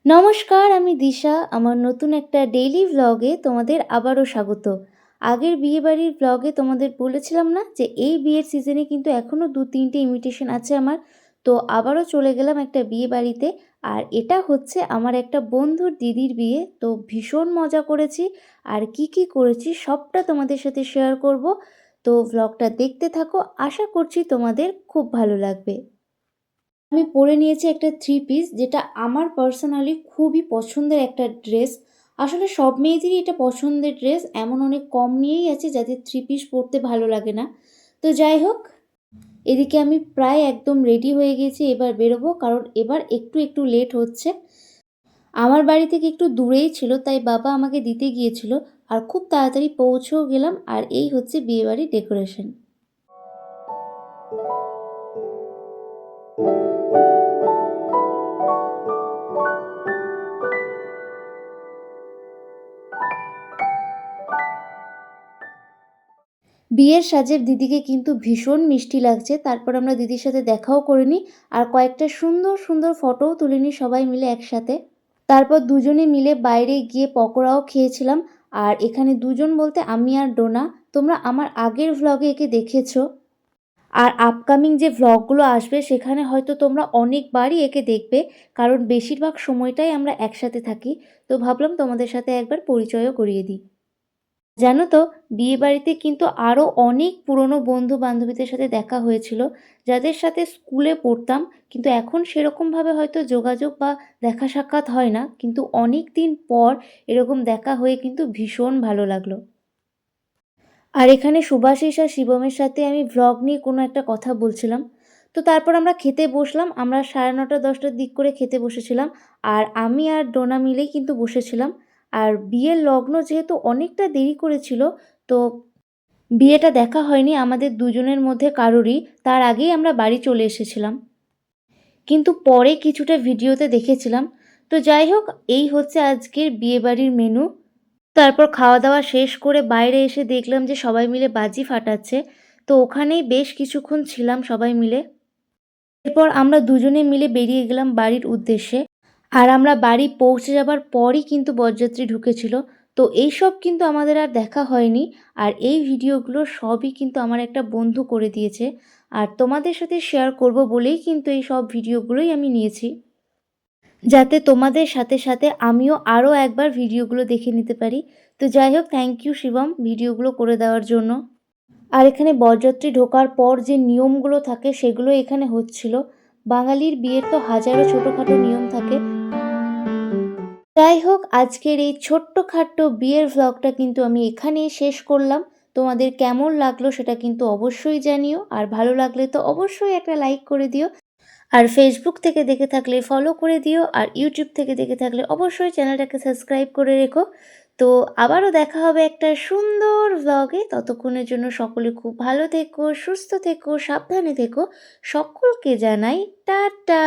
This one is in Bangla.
নমস্কার, আমি দিশা। আমার নতুন একটা ডেইলি ভ্লগে তোমাদের আবারও স্বাগত। আগের বিয়েবাড়ির ভ্লগে তোমাদের বলেছিলাম না যে এই বিয়ের সিজনে কিন্তু এখনও ২-৩টে ইনভিটেশন আছে আমার। তো আবারও চলে গেলাম একটা বিয়েবাড়িতে। আর এটা হচ্ছে আমার একটা বন্ধুর দিদির বিয়ে। তো ভীষণ মজা করেছি। আর কি কি করেছি সবটা তোমাদের সাথে শেয়ার করব। তো ভ্লগটা দেখতে থাকো, আশা করছি তোমাদের খুব ভালো লাগবে। আমি পরে নিয়েছি একটা থ্রি পিস, যেটা আমার পার্সোনালি খুবই পছন্দের একটা ড্রেস। আসলে সব মেয়েদেরই এটা পছন্দের ড্রেস, এমন অনেক কম মেয়েই আছে যাদের থ্রি পিস পরতে ভালো লাগে না। তো যাই হোক, এদিকে আমি প্রায় একদম রেডি হয়ে গেছি, এবার বেরোবো, কারণ এবার একটু একটু লেট হচ্ছে। আমার বাড়ি থেকে একটু দূরেই ছিল, তাই বাবা আমাকে দিতে গিয়েছিল। আর খুব তাড়াতাড়ি পৌঁছেও গেলাম। আর এই হচ্ছে বিয়েবাড়ির ডেকোরেশন। বিয়ের সাজে দিদিকে কিন্তু ভীষণ মিষ্টি লাগছে। তারপর আমরা দিদির সাথে দেখাও করে নিই, আর কয়েকটা সুন্দর সুন্দর ফটোও তুলে নিই সবাই মিলে একসাথে। তারপর দুজনে মিলে বাইরে গিয়ে পকোড়াও খেয়েছিলাম। আর এখানে দুজন বলতে আমি আর ডোনা। তোমরা আমার আগের ভ্লগে একে দেখেছো। আর আপকামিং যে ভ্লগগুলো আসবে সেখানে হয়তো তোমরা অনেকবারই একে দেখবে, কারণ বেশিরভাগ সময়টাই আমরা একসাথে থাকি। তো ভাবলাম তোমাদের সাথে একবার পরিচয়ও করিয়ে দিই। জানো তো, বিয়েবাড়িতে কিন্তু আরও অনেক পুরনো বন্ধু বান্ধবীদের সাথে দেখা হয়েছিল, যাদের সাথে স্কুলে পড়তাম। কিন্তু এখন সেরকমভাবে হয়তো যোগাযোগ বা দেখা সাক্ষাৎ হয় না, কিন্তু অনেক দিন পর এরকম দেখা হয়ে কিন্তু ভীষণ ভালো লাগলো। আর এখানে সুভাষিস আর শিবমের সাথে আমি ভ্লগ নিয়ে কোনো একটা কথা বলছিলাম। তো তারপর আমরা খেতে বসলাম। আমরা 9:30-10টার দিক করে খেতে বসেছিলাম। আর আমি আর ডোনা মিলেই কিন্তু বসেছিলাম। আর বিয়ের লগ্ন যেহেতু অনেকটা দেরি করেছিল, তো বিয়েটা দেখা হয়নি আমাদের দুজনের মধ্যে কারোরই। তার আগেই আমরা বাড়ি চলে এসেছিলাম, কিন্তু পরে কিছুটা ভিডিওতে দেখেছিলাম। তো যাই হোক, এই হচ্ছে আজকের বিয়েবাড়ির মেনু। তারপর খাওয়া দাওয়া শেষ করে বাইরে এসে দেখলাম যে সবাই মিলে বাজি ফাটাচ্ছে। তো ওখানেই বেশ কিছুক্ষণ ছিলাম সবাই মিলে। এরপর আমরা দুজনে মিলে বেরিয়ে গেলাম বাড়ির উদ্দেশ্যে। আর আমরা বাড়ি পৌঁছে যাবার পরই কিন্তু বরযাত্রী ঢুকেছিল। তো এইসব কিন্তু আমাদের আর দেখা হয়নি। আর এই ভিডিওগুলো সবই কিন্তু আমার একটা বন্ধু করে দিয়েছে। আর তোমাদের সাথে শেয়ার করব বলেই কিন্তু এই সব ভিডিওগুলোই আমি নিয়েছি, যাতে তোমাদের সাথে সাথে আমিও আরও একবার ভিডিওগুলো দেখে নিতে পারি। তো যাই হোক, থ্যাংক ইউ শিবম ভিডিওগুলো করে দেওয়ার জন্য। আর এখানে বরযাত্রী ঢোকার পর যে নিয়মগুলো থাকে সেগুলো এখানে হচ্ছিল। বাঙালির বিয়ের তো হাজারো ছোটোখাটো নিয়ম থাকে। যাই হোক, আজকের এই ছোট্টখাট্টো বিয়ের ভ্লগটা কিন্তু আমি এখানেই শেষ করলাম। তোমাদের কেমন লাগলো সেটা কিন্তু অবশ্যই জানিও। আর ভালো লাগলে তো অবশ্যই একটা লাইক করে দিও। আর ফেসবুক থেকে দেখে থাকলে ফলো করে দিও। আর ইউটিউব থেকে দেখে থাকলে অবশ্যই চ্যানেলটাকে সাবস্ক্রাইব করে রেখো। তো আবারও দেখা হবে একটা সুন্দর ভ্লগে। ততক্ষণের জন্য সকলে খুব ভালো থেকো, সুস্থ থেকো, সাবধানে থেকো। সকলকে জানাই টাটা।